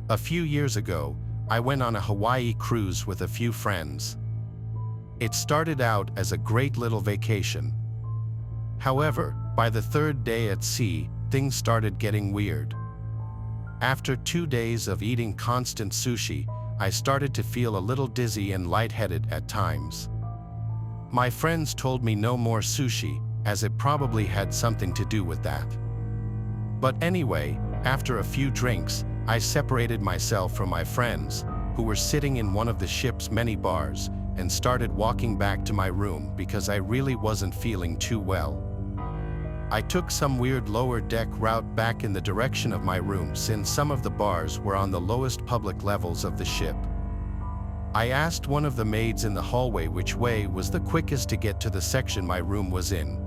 A few years ago, I went on a Hawaii cruise with a few friends. It started out as a great little vacation. However, by the third day at sea, things started getting weird. After 2 days of eating constant sushi, I started to feel a little dizzy and lightheaded at times. My friends told me no more sushi, as it probably had something to do with that. But anyway, after a few drinks, I separated myself from my friends, who were sitting in one of the ship's many bars, and started walking back to my room because I really wasn't feeling too well. I took some weird lower deck route back in the direction of my room since some of the bars were on the lowest public levels of the ship. I asked one of the maids in the hallway which way was the quickest to get to the section my room was in.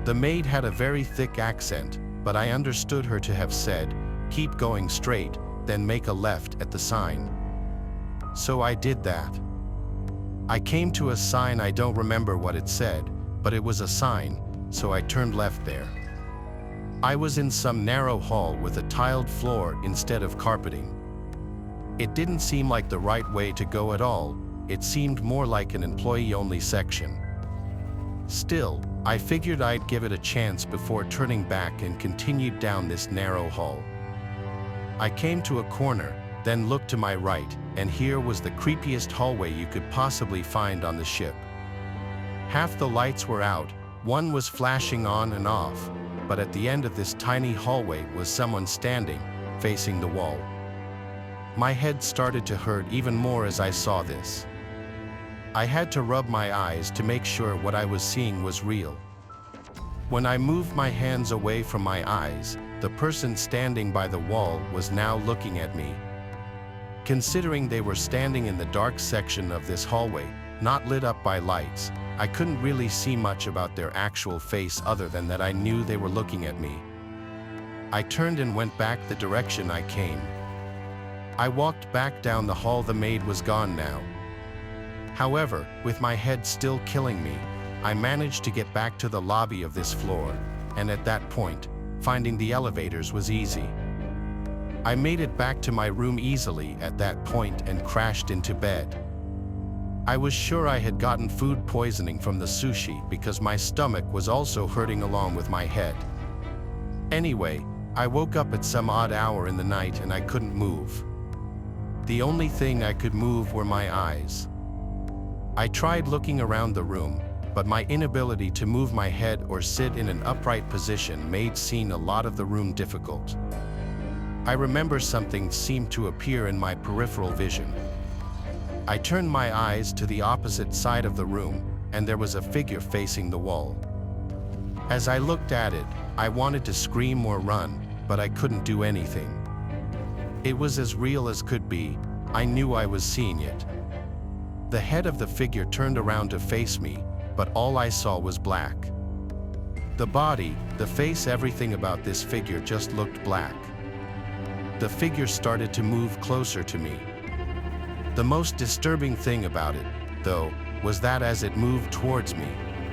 The maid had a very thick accent, but I understood her to have said, "Keep going straight, then make a left at the sign." So I did that. I came to a sign. I don't remember what it said, but it was a sign, so I turned left there. I was in some narrow hall with a tiled floor instead of carpeting. It didn't seem like the right way to go at all. It seemed more like an employee-only section. Still, I figured I'd give it a chance before turning back and continued down this narrow hall. I came to a corner, then looked to my right, and here was the creepiest hallway you could possibly find on the ship. Half the lights were out, one was flashing on and off, but at the end of this tiny hallway was someone standing, facing the wall. My head started to hurt even more as I saw this. I had to rub my eyes to make sure what I was seeing was real. When I moved my hands away from my eyes, the person standing by the wall was now looking at me. Considering they were standing in the dark section of this hallway, not lit up by lights, I couldn't really see much about their actual face other than that I knew they were looking at me. I turned and went back the direction I came. I walked back down the hall. The maid was gone now. However, with my head still killing me, I managed to get back to the lobby of this floor, and at that point, finding the elevators was easy. I made it back to my room easily at that point and crashed into bed. I was sure I had gotten food poisoning from the sushi because my stomach was also hurting along with my head. Anyway, I woke up at some odd hour in the night and I couldn't move. The only thing I could move were my eyes. I tried looking around the room, but my inability to move my head or sit in an upright position made seeing a lot of the room difficult. I remember something seemed to appear in my peripheral vision. I turned my eyes to the opposite side of the room, and there was a figure facing the wall. As I looked at it, I wanted to scream or run, but I couldn't do anything. It was as real as could be. I knew I was seeing it. The head of the figure turned around to face me, but all I saw was black. The body, the face, everything about this figure just looked black. The figure started to move closer to me. The most disturbing thing about it, though, was that as it moved towards me,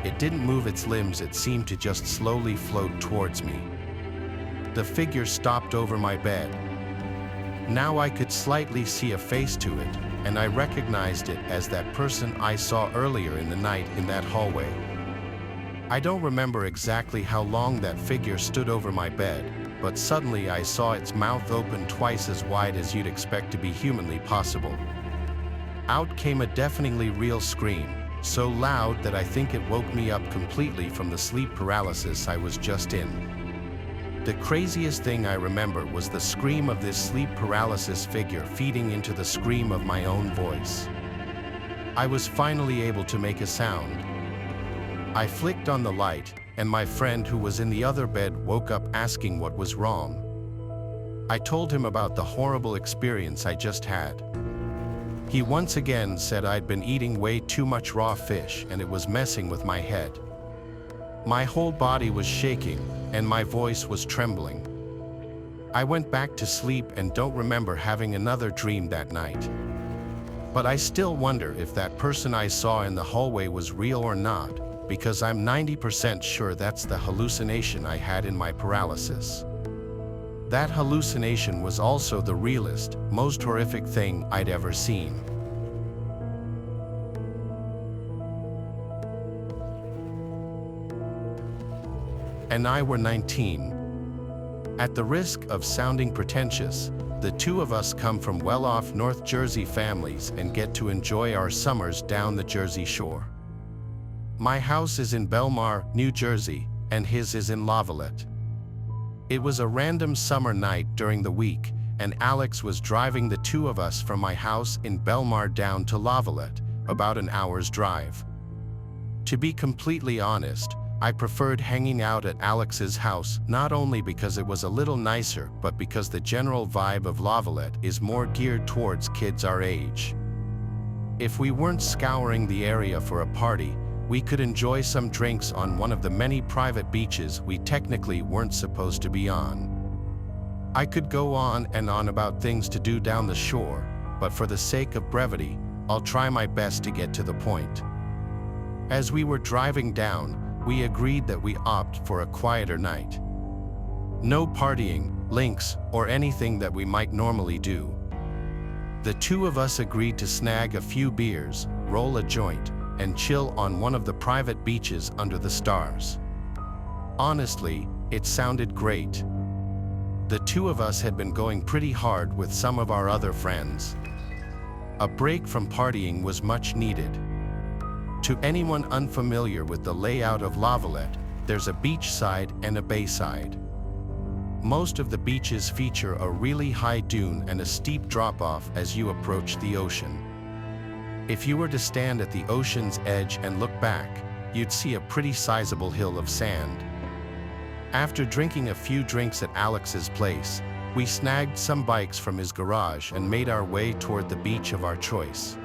it didn't move its limbs. It seemed to just slowly float towards me. The figure stopped over my bed. Now I could slightly see a face to it, and I recognized it as that person I saw earlier in the night in that hallway. I don't remember exactly how long that figure stood over my bed, but suddenly I saw its mouth open twice as wide as you'd expect to be humanly possible. Out came a deafeningly real scream, so loud that I think it woke me up completely from the sleep paralysis I was just in. The craziest thing I remember was the scream of this sleep paralysis figure feeding into the scream of my own voice. I was finally able to make a sound. I flicked on the light, and my friend who was in the other bed woke up asking what was wrong. I told him about the horrible experience I just had. He once again said I'd been eating way too much raw fish and it was messing with my head. My whole body was shaking, and my voice was trembling. I went back to sleep and don't remember having another dream that night. But I still wonder if that person I saw in the hallway was real or not, because I'm 90% sure that's the hallucination I had in my paralysis. That hallucination was also the realest, most horrific thing I'd ever seen. And I were 19. At the risk of sounding pretentious, the two of us come from well-off North Jersey families and get to enjoy our summers down the Jersey Shore. My house is in Belmar, New Jersey, and his is in Lavallette. It was a random summer night during the week, and Alex was driving the two of us from my house in Belmar down to Lavallette, about an hour's drive. To be completely honest, I preferred hanging out at Alex's house not only because it was a little nicer, but because the general vibe of Lavallette is more geared towards kids our age. If we weren't scouring the area for a party, we could enjoy some drinks on one of the many private beaches we technically weren't supposed to be on. I could go on and on about things to do down the shore, but for the sake of brevity, I'll try my best to get to the point. As we were driving down, we agreed that we opt for a quieter night. No partying, links, or anything that we might normally do. The two of us agreed to snag a few beers, roll a joint, and chill on one of the private beaches under the stars. Honestly, it sounded great. The two of us had been going pretty hard with some of our other friends. A break from partying was much needed. To anyone unfamiliar with the layout of Lavallette, there's a beach side and a bay side. Most of the beaches feature a really high dune and a steep drop-off as you approach the ocean. If you were to stand at the ocean's edge and look back, you'd see a pretty sizable hill of sand. After drinking a few drinks at Alex's place, we snagged some bikes from his garage and made our way toward the beach of our choice.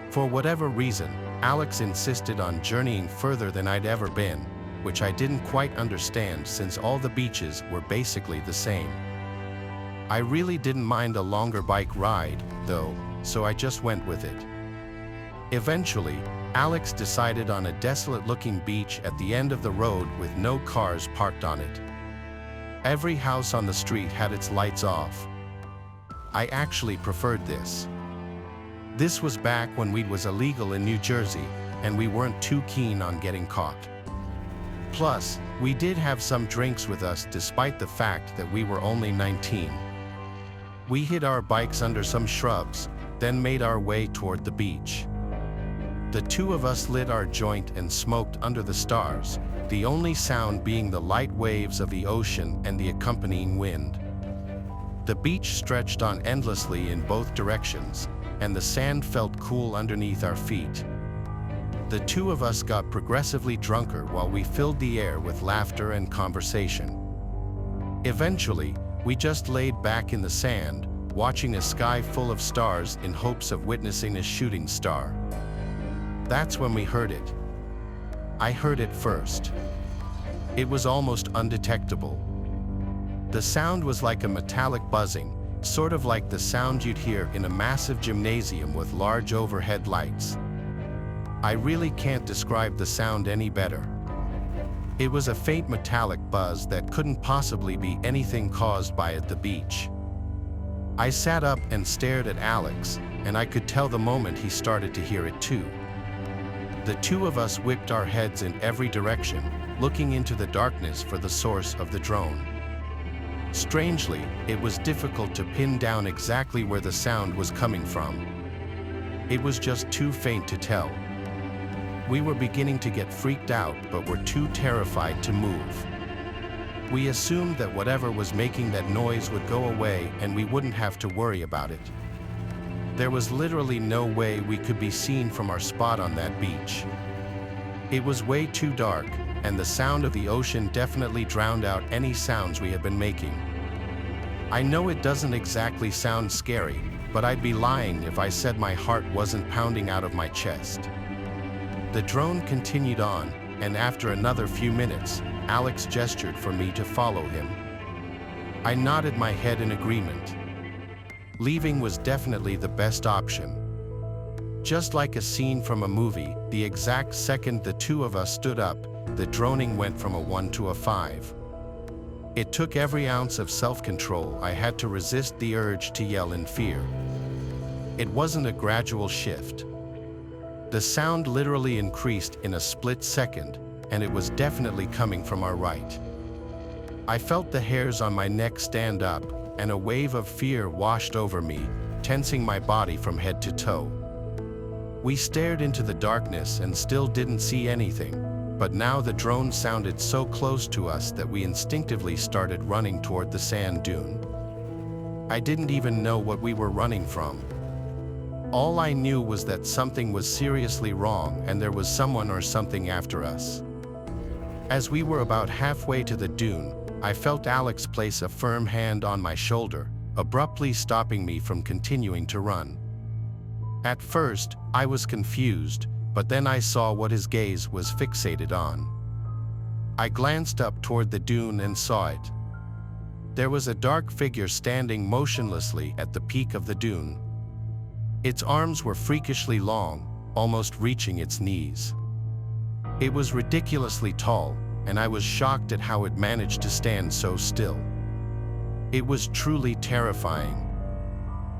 For whatever reason, Alex insisted on journeying further than I'd ever been, which I didn't quite understand since all the beaches were basically the same. I really didn't mind a longer bike ride, though, so I just went with it. Eventually, Alex decided on a desolate-looking beach at the end of the road with no cars parked on it. Every house on the street had its lights off. I actually preferred this. This was back when weed was illegal in New Jersey, and we weren't too keen on getting caught. Plus, we did have some drinks with us despite the fact that we were only 19. We hid our bikes under some shrubs, then made our way toward the beach. The two of us lit our joint and smoked under the stars, the only sound being the light waves of the ocean and the accompanying wind. The beach stretched on endlessly in both directions, and the sand felt cool underneath our feet. The two of us got progressively drunker while we filled the air with laughter and conversation. Eventually, we just laid back in the sand, watching a sky full of stars in hopes of witnessing a shooting star. That's when we heard it. I heard it first. It was almost undetectable. The sound was like a metallic buzzing, sort of like the sound you'd hear in a massive gymnasium with large overhead lights. I really can't describe the sound any better. It was a faint metallic buzz that couldn't possibly be anything caused by at the beach. I sat up and stared at Alex, and I could tell the moment he started to hear it too. The two of us whipped our heads in every direction, looking into the darkness for the source of the drone. Strangely, it was difficult to pin down exactly where the sound was coming from. It was just too faint to tell. We were beginning to get freaked out, but were too terrified to move. We assumed that whatever was making that noise would go away and we wouldn't have to worry about it. There was literally no way we could be seen from our spot on that beach. It was way too dark, and the sound of the ocean definitely drowned out any sounds we had been making. I know it doesn't exactly sound scary, but I'd be lying if I said my heart wasn't pounding out of my chest. The drone continued on, and after another few minutes, Alex gestured for me to follow him. I nodded my head in agreement. Leaving was definitely the best option. Just like a scene from a movie, the exact second the two of us stood up, the droning went from a 1 to a 5. It took every ounce of self-control. I had to resist the urge to yell in fear. It wasn't a gradual shift. The sound literally increased in a split second, and it was definitely coming from our right. I felt the hairs on my neck stand up, and a wave of fear washed over me, tensing my body from head to toe. We stared into the darkness and still didn't see anything, but now the drone sounded so close to us that we instinctively started running toward the sand dune. I didn't even know what we were running from. All I knew was that something was seriously wrong and there was someone or something after us. As we were about halfway to the dune, I felt Alex place a firm hand on my shoulder, abruptly stopping me from continuing to run. At first, I was confused, but then I saw what his gaze was fixated on. I glanced up toward the dune and saw it. There was a dark figure standing motionlessly at the peak of the dune. Its arms were freakishly long, almost reaching its knees. It was ridiculously tall, and I was shocked at how it managed to stand so still. It was truly terrifying.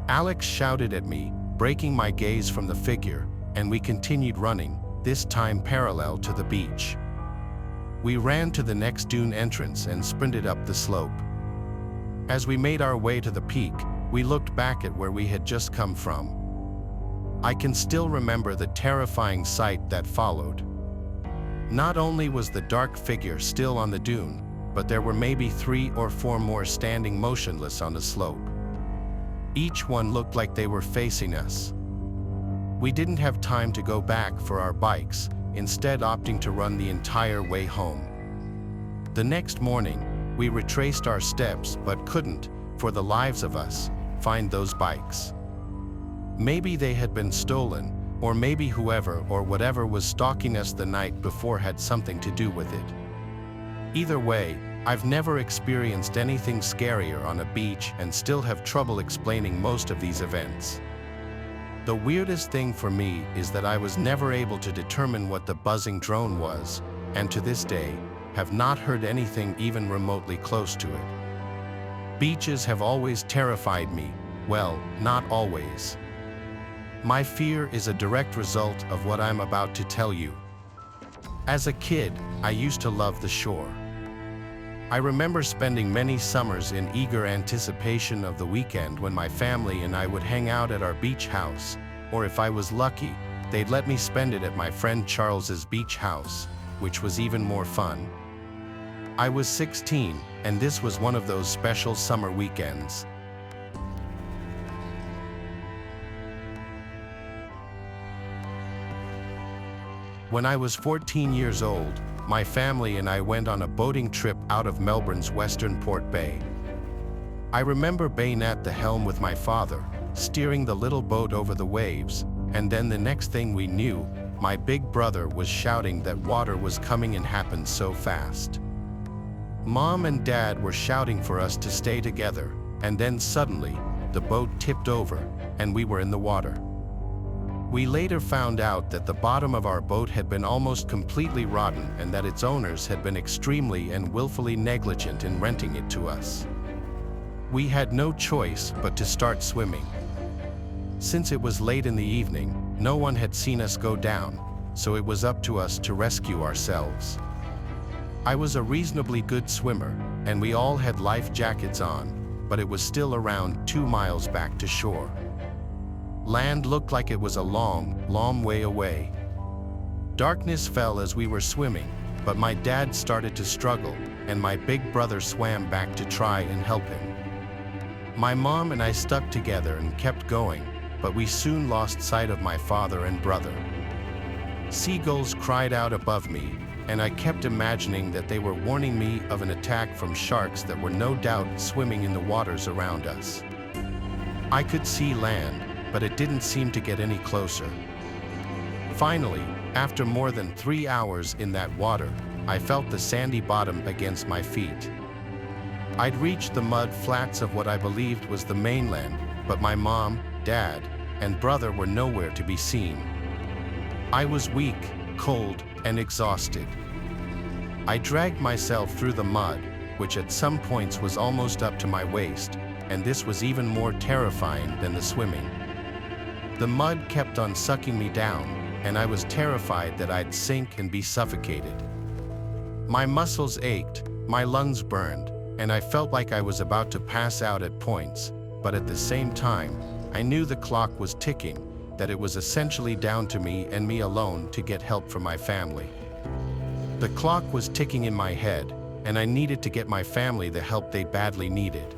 Alex shouted at me, breaking my gaze from the figure, and we continued running, this time parallel to the beach. We ran to the next dune entrance and sprinted up the slope. As we made our way to the peak, we looked back at where we had just come from. I can still remember the terrifying sight that followed. Not only was the dark figure still on the dune, but there were maybe 3 or 4 more standing motionless on the slope. Each one looked like they were facing us. We didn't have time to go back for our bikes, instead opting to run the entire way home. The next morning, we retraced our steps but couldn't, for the lives of us, find those bikes. Maybe they had been stolen, or maybe whoever or whatever was stalking us the night before had something to do with it. Either way, I've never experienced anything scarier on a beach and still have trouble explaining most of these events. The weirdest thing for me is that I was never able to determine what the buzzing drone was, and to this day, have not heard anything even remotely close to it. Beaches have always terrified me. Well, not always. My fear is a direct result of what I'm about to tell you. As a kid, I used to love the shore. I remember spending many summers in eager anticipation of the weekend when my family and I would hang out at our beach house, or if I was lucky, they'd let me spend it at my friend Charles's beach house, which was even more fun. I was 16, and this was one of those special summer weekends. When I was 14 years old, my family and I went on a boating trip out of Melbourne's western Port Bay. I remember being at the helm with my father, steering the little boat over the waves, and then the next thing we knew, my big brother was shouting that water was coming and happened so fast. Mom and Dad were shouting for us to stay together, and then suddenly, the boat tipped over, and we were in the water. We later found out that the bottom of our boat had been almost completely rotten and that its owners had been extremely and willfully negligent in renting it to us. We had no choice but to start swimming. Since it was late in the evening, no one had seen us go down, so it was up to us to rescue ourselves. I was a reasonably good swimmer, and we all had life jackets on, but it was still around 2 miles back to shore. Land looked like it was a long, long way away. Darkness fell as we were swimming, but my dad started to struggle, and my big brother swam back to try and help him. My mom and I stuck together and kept going, but we soon lost sight of my father and brother. Seagulls cried out above me, and I kept imagining that they were warning me of an attack from sharks that were no doubt swimming in the waters around us. I could see land, but it didn't seem to get any closer. Finally, after more than 3 hours in that water, I felt the sandy bottom against my feet. I'd reached the mud flats of what I believed was the mainland, but my mom, dad, and brother were nowhere to be seen. I was weak, cold, and exhausted. I dragged myself through the mud, which at some points was almost up to my waist, and this was even more terrifying than the swimming. The mud kept on sucking me down, and I was terrified that I'd sink and be suffocated. My muscles ached, my lungs burned, and I felt like I was about to pass out at points, but at the same time, I knew the clock was ticking, that it was essentially down to me and me alone to get help from my family. The clock was ticking in my head, and I needed to get my family the help they badly needed.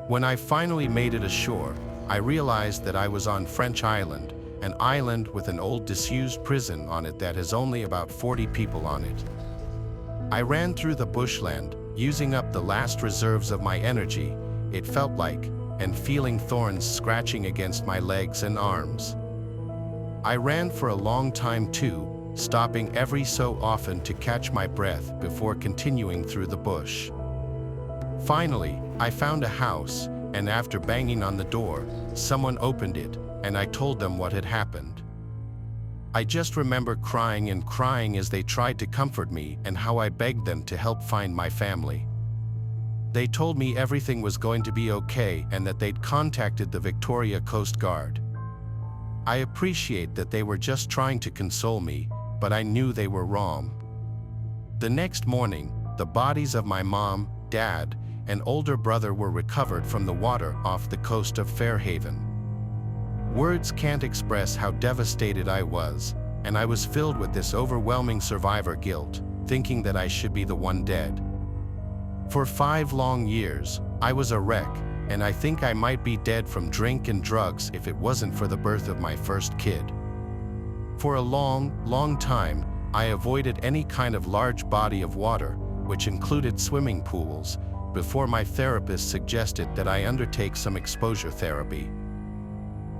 When I finally made it ashore, I realized that I was on French Island, an island with an old disused prison on it that has only about 40 people on it. I ran through the bushland, using up the last reserves of my energy, it felt like, and feeling thorns scratching against my legs and arms. I ran for a long time too, stopping every so often to catch my breath before continuing through the bush. Finally, I found a house, and after banging on the door, someone opened it, and I told them what had happened. I just remember crying and crying as they tried to comfort me and how I begged them to help find my family. They told me everything was going to be okay and that they'd contacted the Victoria Coast Guard. I appreciate that they were just trying to console me, but I knew they were wrong. The next morning, the bodies of my mom, dad, and older brother were recovered from the water off the coast of Fairhaven. Words can't express how devastated I was, and I was filled with this overwhelming survivor guilt, thinking that I should be the one dead. For 5 long years, I was a wreck, and I think I might be dead from drink and drugs if it wasn't for the birth of my first kid. For a long time, I avoided any kind of large body of water, which included swimming pools, before my therapist suggested that I undertake some exposure therapy.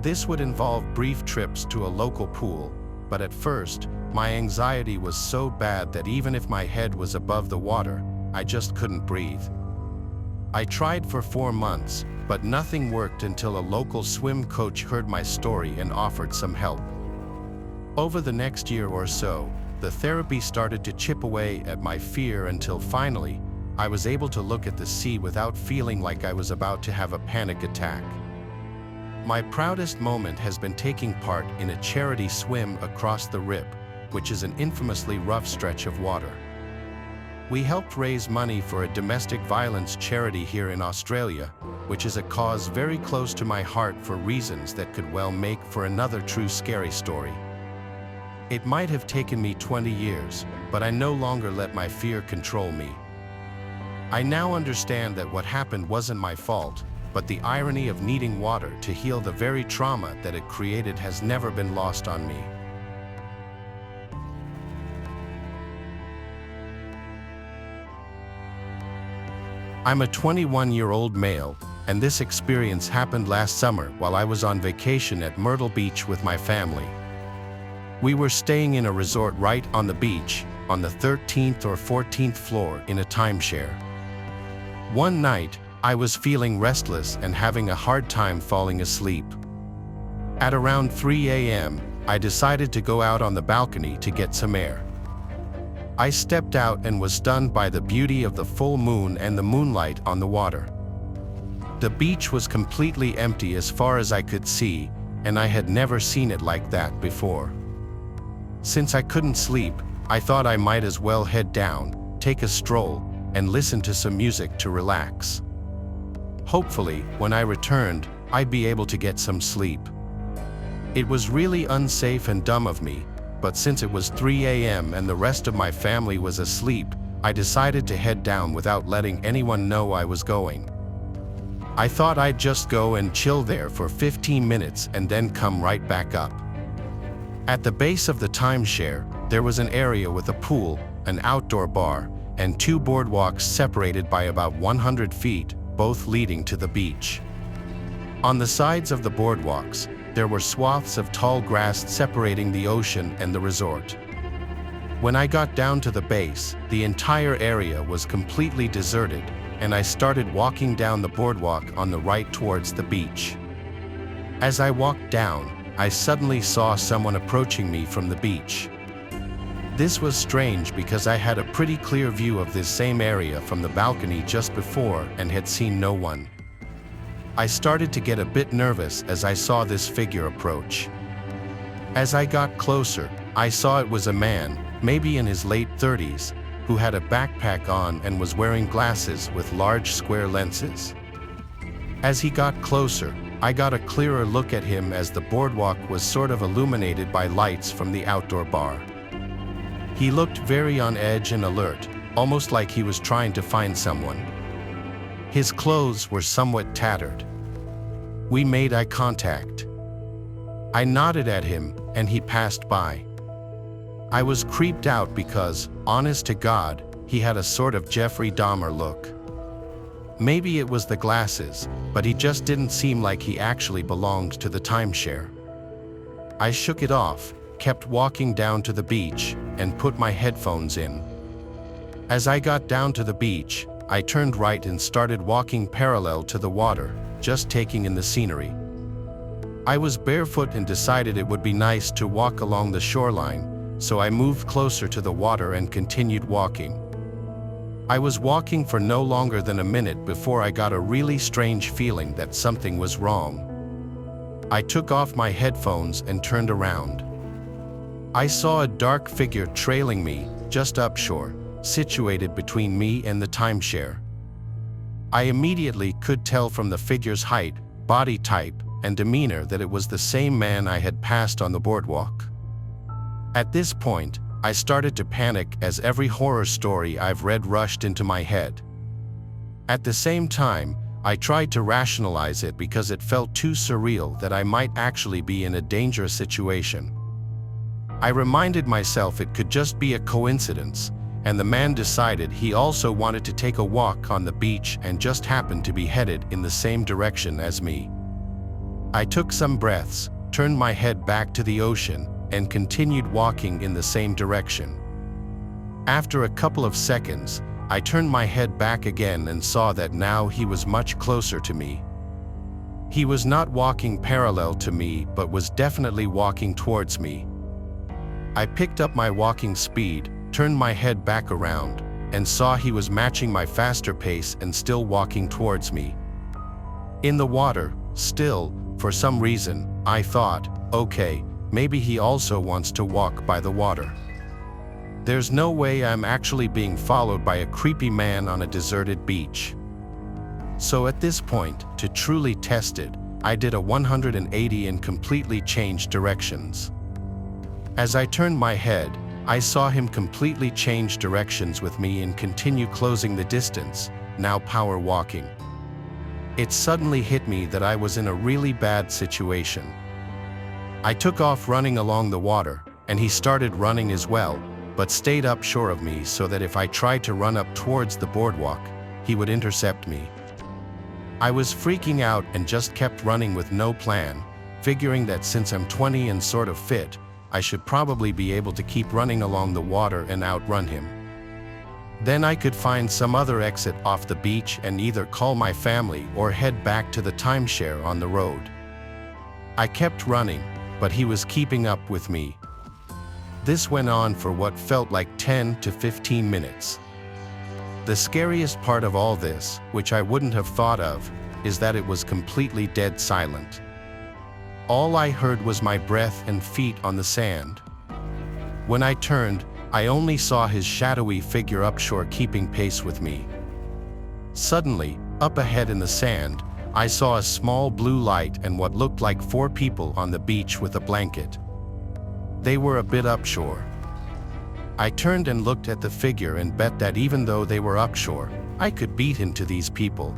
This would involve brief trips to a local pool, but at first, my anxiety was so bad that even if my head was above the water, I just couldn't breathe. I tried for 4 months, but nothing worked until a local swim coach heard my story and offered some help. Over the next year or so, the therapy started to chip away at my fear until finally, I was able to look at the sea without feeling like I was about to have a panic attack. My proudest moment has been taking part in a charity swim across the Rip, which is an infamously rough stretch of water. We helped raise money for a domestic violence charity here in Australia, which is a cause very close to my heart for reasons that could well make for another true scary story. It might have taken me 20 years, but I no longer let my fear control me. I now understand that what happened wasn't my fault, but the irony of needing water to heal the very trauma that it created has never been lost on me. I'm a 21-year-old male, and this experience happened last summer while I was on vacation at Myrtle Beach with my family. We were staying in a resort right on the beach, on the 13th or 14th floor in a timeshare. One night, I was feeling restless and having a hard time falling asleep. At around 3 a.m., I decided to go out on the balcony to get some air. I stepped out and was stunned by the beauty of the full moon and the moonlight on the water. The beach was completely empty as far as I could see, and I had never seen it like that before. Since I couldn't sleep, I thought I might as well head down, take a stroll, and listen to some music to relax. Hopefully, when I returned, I'd be able to get some sleep. It was really unsafe and dumb of me, but since it was 3 a.m. and the rest of my family was asleep, I decided to head down without letting anyone know I was going. I thought I'd just go and chill there for 15 minutes and then come right back up. At the base of the timeshare, there was an area with a pool, an outdoor bar, and 2 boardwalks separated by about 100 feet, both leading to the beach. On the sides of the boardwalks, there were swaths of tall grass separating the ocean and the resort. When I got down to the base, the entire area was completely deserted, and I started walking down the boardwalk on the right towards the beach. As I walked down, I suddenly saw someone approaching me from the beach. This was strange because I had a pretty clear view of this same area from the balcony just before and had seen no one. I started to get a bit nervous as I saw this figure approach. As I got closer, I saw it was a man, maybe in his late 30s, who had a backpack on and was wearing glasses with large square lenses. As he got closer, I got a clearer look at him as the boardwalk was sort of illuminated by lights from the outdoor bar. He looked very on edge and alert, almost like he was trying to find someone. His clothes were somewhat tattered. We made eye contact. I nodded at him, and he passed by. I was creeped out because, honest to God, he had a sort of Jeffrey Dahmer look. Maybe it was the glasses, but he just didn't seem like he actually belonged to the timeshare. I shook it off, kept walking down to the beach, and put my headphones in. As I got down to the beach, I turned right and started walking parallel to the water, just taking in the scenery. I was barefoot and decided it would be nice to walk along the shoreline, so I moved closer to the water and continued walking. I was walking for no longer than a minute before I got a really strange feeling that something was wrong. I took off my headphones and turned around. I saw a dark figure trailing me, just upshore, situated between me and the timeshare. I immediately could tell from the figure's height, body type, and demeanor that it was the same man I had passed on the boardwalk. At this point, I started to panic as every horror story I've read rushed into my head. At the same time, I tried to rationalize it because it felt too surreal that I might actually be in a dangerous situation. I reminded myself it could just be a coincidence, and the man decided he also wanted to take a walk on the beach and just happened to be headed in the same direction as me. I took some breaths, turned my head back to the ocean, and continued walking in the same direction. After a couple of seconds, I turned my head back again and saw that now he was much closer to me. He was not walking parallel to me but was definitely walking towards me. I picked up my walking speed, turned my head back around, and saw he was matching my faster pace and still walking towards me. In the water, still, for some reason, I thought, okay, maybe he also wants to walk by the water. There's no way I'm actually being followed by a creepy man on a deserted beach. So at this point, to truly test it, I did a 180 and completely changed directions. As I turned my head, I saw him completely change directions with me and continue closing the distance, now power walking. It suddenly hit me that I was in a really bad situation. I took off running along the water, and he started running as well, but stayed upshore of me so that if I tried to run up towards the boardwalk, he would intercept me. I was freaking out and just kept running with no plan, figuring that since I'm 20 and sort of fit, I should probably be able to keep running along the water and outrun him. Then I could find some other exit off the beach and either call my family or head back to the timeshare on the road. I kept running, but he was keeping up with me. This went on for what felt like 10 to 15 minutes. The scariest part of all this, which I wouldn't have thought of, is that it was completely dead silent. All I heard was my breath and feet on the sand. When I turned, I only saw his shadowy figure upshore keeping pace with me. Suddenly, up ahead in the sand, I saw a small blue light and what looked like 4 people on the beach with a blanket. They were a bit upshore. I turned and looked at the figure and bet that even though they were upshore, I could beat into these people.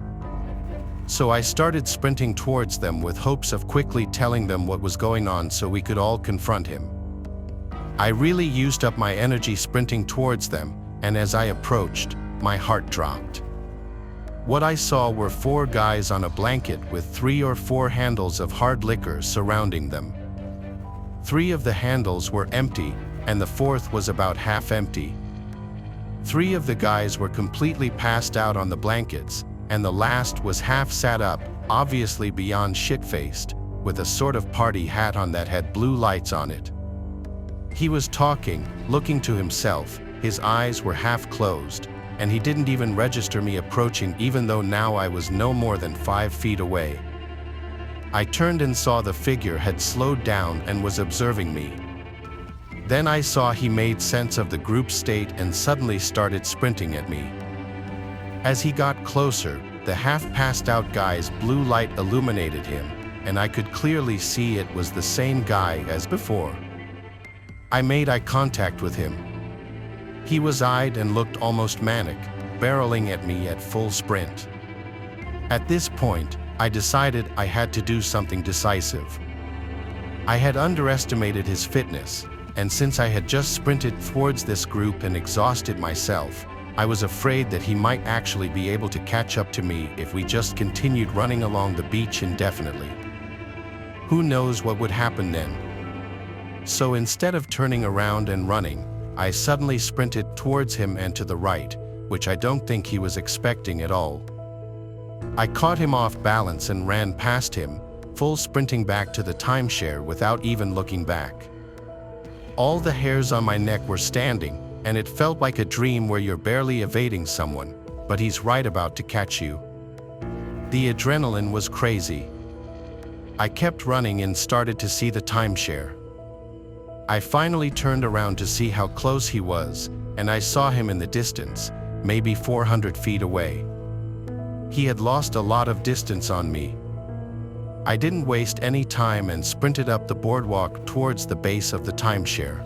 So I started sprinting towards them with hopes of quickly telling them what was going on so we could all confront him. I really used up my energy sprinting towards them, and as I approached, my heart dropped. What I saw were 4 guys on a blanket with 3 or 4 handles of hard liquor surrounding them. 3 of the handles were empty, and the 4th was about half empty. 3 of the guys were completely passed out on the blankets, and the last was half sat up, obviously beyond shit-faced, with a sort of party hat on that had blue lights on it. He was talking, looking to himself, his eyes were half closed, and he didn't even register me approaching even though now I was no more than 5 feet away. I turned and saw the figure had slowed down and was observing me. Then I saw he made sense of the group state and suddenly started sprinting at me. As he got closer, the half-passed out guy's blue light illuminated him, and I could clearly see it was the same guy as before. I made eye contact with him. He was eyed and looked almost manic, barreling at me at full sprint. At this point, I decided I had to do something decisive. I had underestimated his fitness, and since I had just sprinted towards this group and exhausted myself, I was afraid that he might actually be able to catch up to me if we just continued running along the beach indefinitely. Who knows what would happen then? So instead of turning around and running, I suddenly sprinted towards him and to the right, which I don't think he was expecting at all. I caught him off balance and ran past him, full sprinting back to the timeshare without even looking back. All the hairs on my neck were standing, and it felt like a dream where you're barely evading someone, but he's right about to catch you. The adrenaline was crazy. I kept running and started to see the timeshare. I finally turned around to see how close he was, and I saw him in the distance, maybe 400 feet away. He had lost a lot of distance on me. I didn't waste any time and sprinted up the boardwalk towards the base of the timeshare.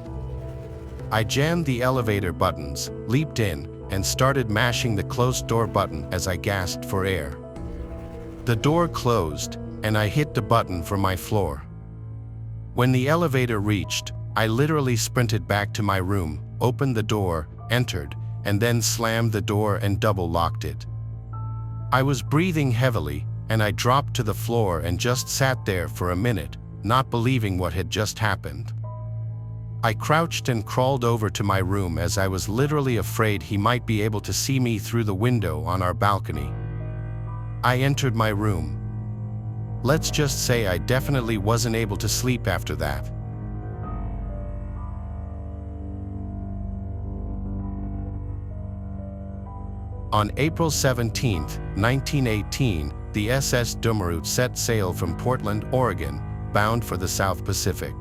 I jammed the elevator buttons, leaped in, and started mashing the closed door button as I gasped for air. The door closed, and I hit the button for my floor. When the elevator reached, I literally sprinted back to my room, opened the door, entered, and then slammed the door and double-locked it. I was breathing heavily, and I dropped to the floor and just sat there for a minute, not believing what had just happened. I crouched and crawled over to my room as I was literally afraid he might be able to see me through the window on our balcony. I entered my room. Let's just say I definitely wasn't able to sleep after that. On April 17, 1918, the SS Dummerut set sail from Portland, Oregon, bound for the South Pacific.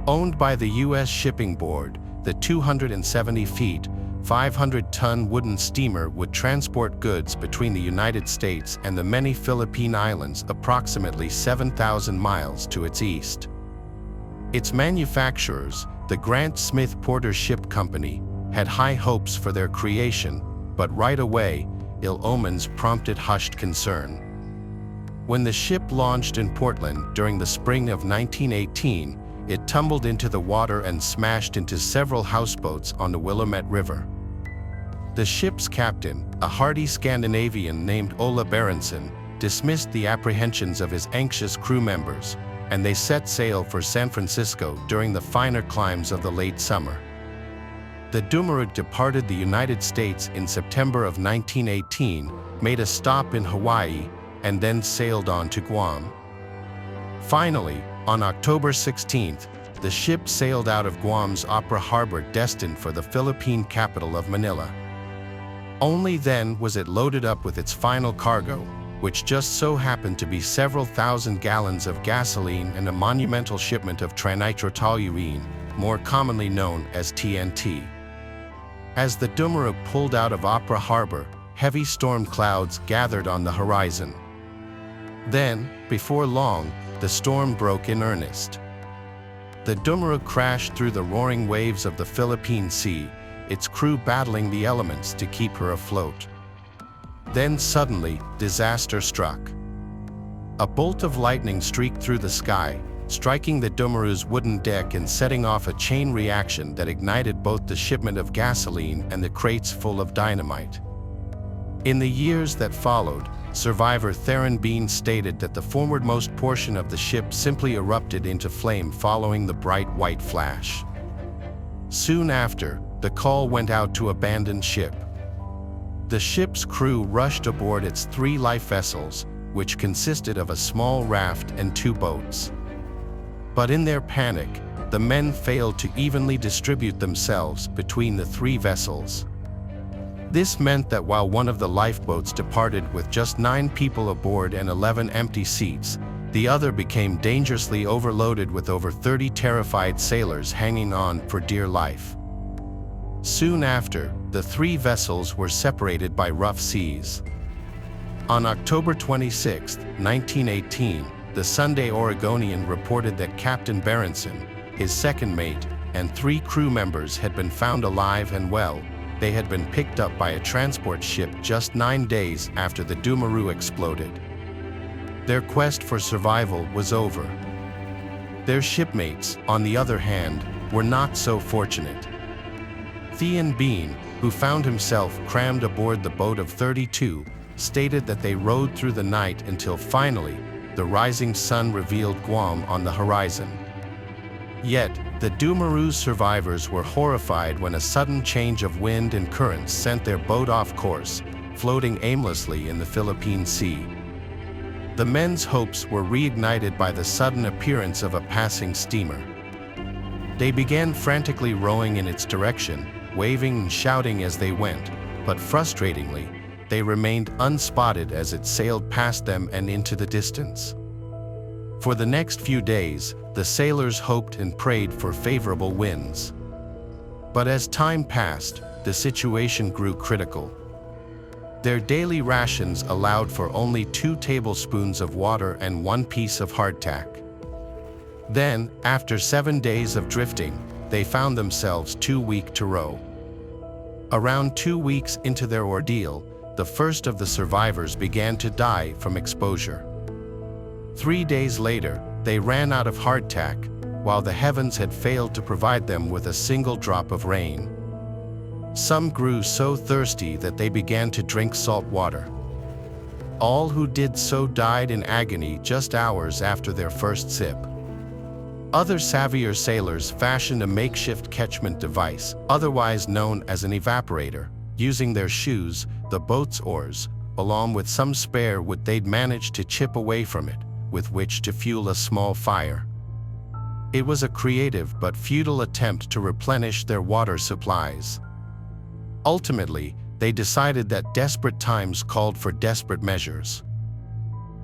Owned by the U.S. Shipping Board, the 270 feet, 500-ton wooden steamer would transport goods between the United States and the many Philippine islands approximately 7,000 miles to its east. Its manufacturers, the Grant Smith Porter Ship Company, had high hopes for their creation, but right away, ill omens prompted hushed concern. When the ship launched in Portland during the spring of 1918, it tumbled into the water and smashed into several houseboats on the Willamette River. The ship's captain, a hardy Scandinavian named Ola Berenson, dismissed the apprehensions of his anxious crew members, and they set sail for San Francisco during the finer climes of the late summer. The Dummerut departed the United States in September of 1918, made a stop in Hawaii, and then sailed on to Guam. Finally, on October 16th, the ship sailed out of Guam's Opera Harbor destined for the Philippine capital of Manila. Only then was it loaded up with its final cargo, which just so happened to be several thousand gallons of gasoline and a monumental shipment of trinitrotoluene, more commonly known as TNT. As the Dummerut pulled out of Opera Harbor, heavy storm clouds gathered on the horizon. Then, before long, the storm broke in earnest. The Dummerut crashed through the roaring waves of the Philippine Sea, its crew battling the elements to keep her afloat. Then suddenly, disaster struck. A bolt of lightning streaked through the sky, striking the Dummerut's wooden deck and setting off a chain reaction that ignited both the shipment of gasoline and the crates full of dynamite. In the years that followed, survivor Theron Bean stated that the forwardmost portion of the ship simply erupted into flame following the bright white flash. Soon after, the call went out to abandon ship. The ship's crew rushed aboard its 3 life vessels, which consisted of a small raft and 2 boats. But in their panic, the men failed to evenly distribute themselves between the three vessels. This meant that while one of the lifeboats departed with just 9 people aboard and 11 empty seats, the other became dangerously overloaded with over 30 terrified sailors hanging on for dear life. Soon after, the 3 vessels were separated by rough seas. On October 26, 1918, the Sunday Oregonian reported that Captain Berenson, his second mate, and 3 crew members had been found alive and well. They had been picked up by a transport ship just 9 days after the Dumaru exploded. Their quest for survival was over. Their shipmates, on the other hand, were not so fortunate. Thean Bean, who found himself crammed aboard the boat of 32, stated that they rode through the night until finally, the rising sun revealed Guam on the horizon. Yet, the Dumaru's survivors were horrified when a sudden change of wind and currents sent their boat off course, floating aimlessly in the Philippine Sea. The men's hopes were reignited by the sudden appearance of a passing steamer. They began frantically rowing in its direction, waving and shouting as they went, but frustratingly, they remained unspotted as it sailed past them and into the distance. For the next few days, the sailors hoped and prayed for favorable winds. But as time passed, the situation grew critical. Their daily rations allowed for only 2 tablespoons of water and 1 piece of hardtack. Then, after 7 days of drifting, they found themselves too weak to row. Around 2 weeks into their ordeal, the first of the survivors began to die from exposure. 3 days later, they ran out of hardtack, while the heavens had failed to provide them with a single drop of rain. Some grew so thirsty that they began to drink salt water. All who did so died in agony just hours after their first sip. Other savvier sailors fashioned a makeshift catchment device, otherwise known as an evaporator, using their shoes, the boat's oars, along with some spare wood they'd managed to chip away from it, with which to fuel a small fire. It was a creative but futile attempt to replenish their water supplies. Ultimately, they decided that desperate times called for desperate measures.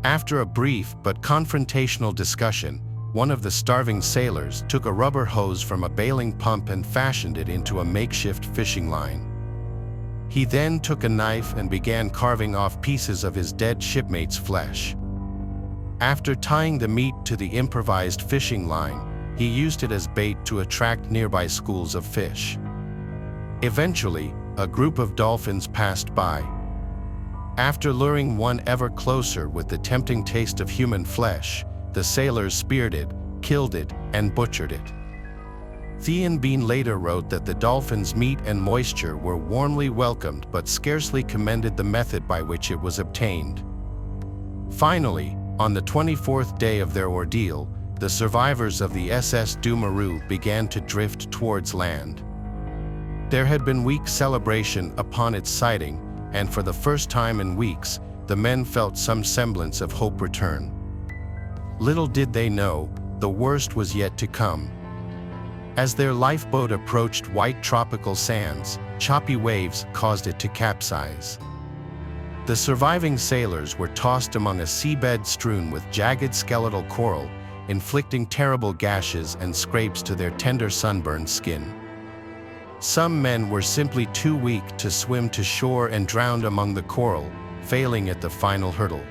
After a brief but confrontational discussion, one of the starving sailors took a rubber hose from a bailing pump and fashioned it into a makeshift fishing line. He then took a knife and began carving off pieces of his dead shipmate's flesh. After tying the meat to the improvised fishing line, he used it as bait to attract nearby schools of fish. Eventually, a group of dolphins passed by. After luring one ever closer with the tempting taste of human flesh, the sailors speared it, killed it, and butchered it. Thean Bean later wrote that the dolphin's meat and moisture were warmly welcomed but scarcely commended the method by which it was obtained. Finally, on the 24th day of their ordeal, the survivors of the SS Dumaru began to drift towards land. There had been weeks celebration upon its sighting, and for the first time in weeks, the men felt some semblance of hope return. Little did they know, the worst was yet to come. As their lifeboat approached white tropical sands, choppy waves caused it to capsize. The surviving sailors were tossed among a seabed strewn with jagged skeletal coral, inflicting terrible gashes and scrapes to their tender sunburned skin. Some men were simply too weak to swim to shore and drowned among the coral, failing at the final hurdle.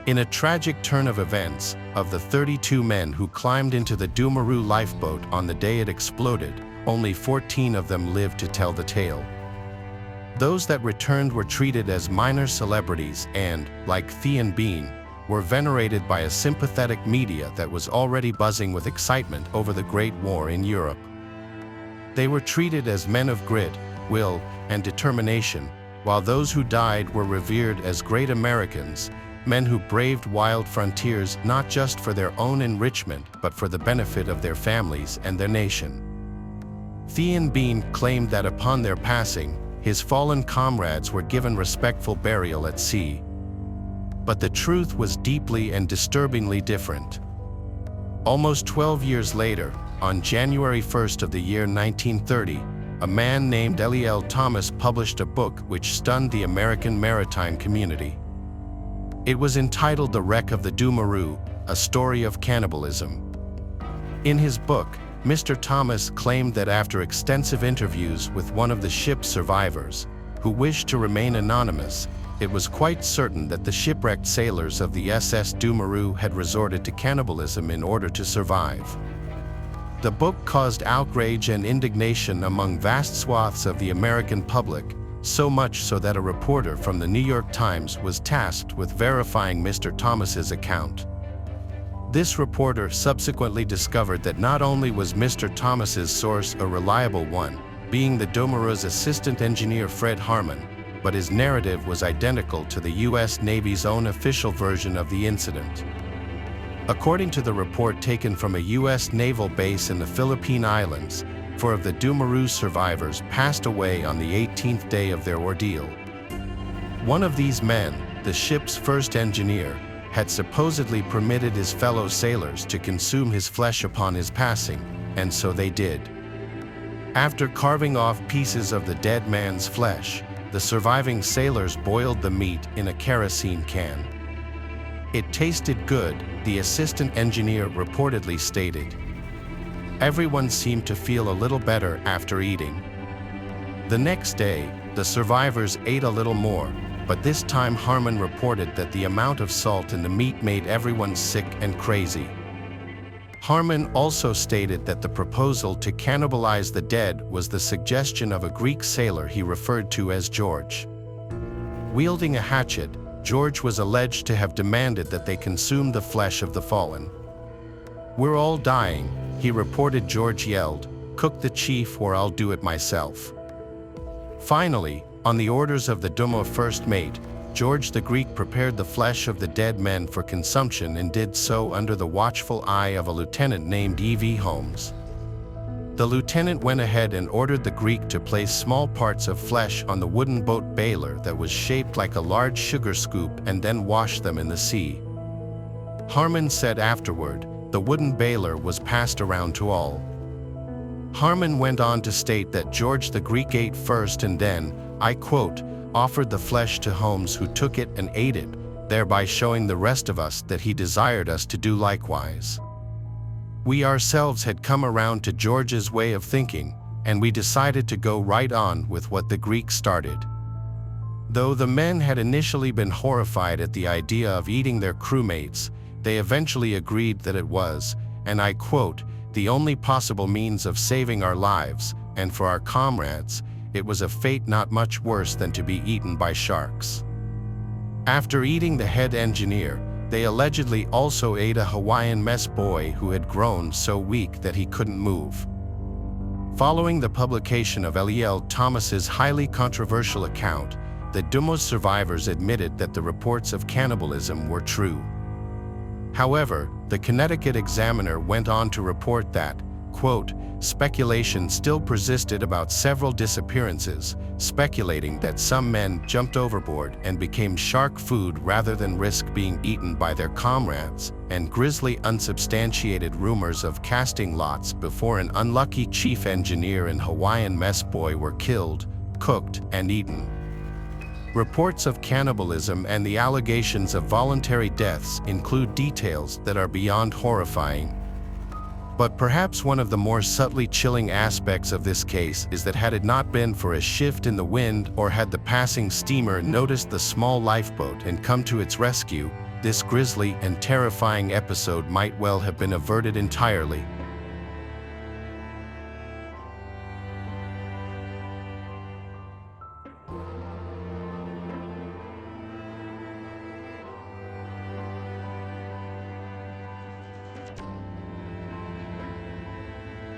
In a tragic turn of events, of the 32 men who climbed into the Dumaru lifeboat on the day it exploded, only 14 of them lived to tell the tale. Those that returned were treated as minor celebrities and, like Thean Bean, were venerated by a sympathetic media that was already buzzing with excitement over the Great War in Europe. They were treated as men of grit, will, and determination, while those who died were revered as great Americans, men who braved wild frontiers not just for their own enrichment but for the benefit of their families and their nation. Thean Bean claimed that upon their passing, his fallen comrades were given respectful burial at sea. But the truth was deeply and disturbingly different. Almost 12 years later, on January 1st of the year 1930, a man named Eliel Thomas published a book which stunned the American maritime community. It was entitled The Wreck of the Doomuroo, A Story of Cannibalism. In his book, Mr. Thomas claimed that after extensive interviews with one of the ship's survivors, who wished to remain anonymous, it was quite certain that the shipwrecked sailors of the SS Doomuroo had resorted to cannibalism in order to survive. The book caused outrage and indignation among vast swaths of the American public, so much so that a reporter from the New York Times was tasked with verifying Mr. Thomas's account. This reporter subsequently discovered that not only was Mr. Thomas's source a reliable one, being the Doomuroo's assistant engineer Fred Harmon, but his narrative was identical to the U.S. Navy's own official version of the incident. According to the report taken from a U.S. naval base in the Philippine Islands, 4 of the Doomuroo survivors passed away on the 18th day of their ordeal. One of these men, the ship's first engineer, had supposedly permitted his fellow sailors to consume his flesh upon his passing, and so they did. After carving off pieces of the dead man's flesh, the surviving sailors boiled the meat in a kerosene can. It tasted good, the assistant engineer reportedly stated. Everyone seemed to feel a little better after eating. The next day, the survivors ate a little more, but this time Harmon reported that the amount of salt in the meat made everyone sick and crazy. Harmon also stated that the proposal to cannibalize the dead was the suggestion of a Greek sailor he referred to as George. Wielding a hatchet, George was alleged to have demanded that they consume the flesh of the fallen. "We're all dying," he reported. George yelled, "Cook the chief or I'll do it myself." Finally, on the orders of the Doomuroo first mate, George the Greek prepared the flesh of the dead men for consumption and did so under the watchful eye of a lieutenant named E.V. Holmes. The lieutenant went ahead and ordered the Greek to place small parts of flesh on the wooden boat baler that was shaped like a large sugar scoop and then wash them in the sea. Harmon said afterward, the wooden baler was passed around to all. Harmon went on to state that George the Greek ate first and then, I quote, offered the flesh to Holmes, who took it and ate it, thereby showing the rest of us that he desired us to do likewise. We ourselves had come around to George's way of thinking, and we decided to go right on with what the Greek started. Though the men had initially been horrified at the idea of eating their crewmates, they eventually agreed that it was, and I quote, the only possible means of saving our lives, and for our comrades, it was a fate not much worse than to be eaten by sharks. After eating the head engineer, they allegedly also ate a Hawaiian mess boy who had grown so weak that he couldn't move. Following the publication of Eliel Thomas's highly controversial account, the Doomuroo survivors admitted that the reports of cannibalism were true. However, the Connecticut Examiner went on to report that, quote, speculation still persisted about several disappearances, speculating that some men jumped overboard and became shark food rather than risk being eaten by their comrades, and grisly unsubstantiated rumors of casting lots before an unlucky chief engineer and Hawaiian mess boy were killed, cooked, and eaten. Reports of cannibalism and the allegations of voluntary deaths include details that are beyond horrifying. But perhaps one of the more subtly chilling aspects of this case is that had it not been for a shift in the wind or had the passing steamer noticed the small lifeboat and come to its rescue, this grisly and terrifying episode might well have been averted entirely.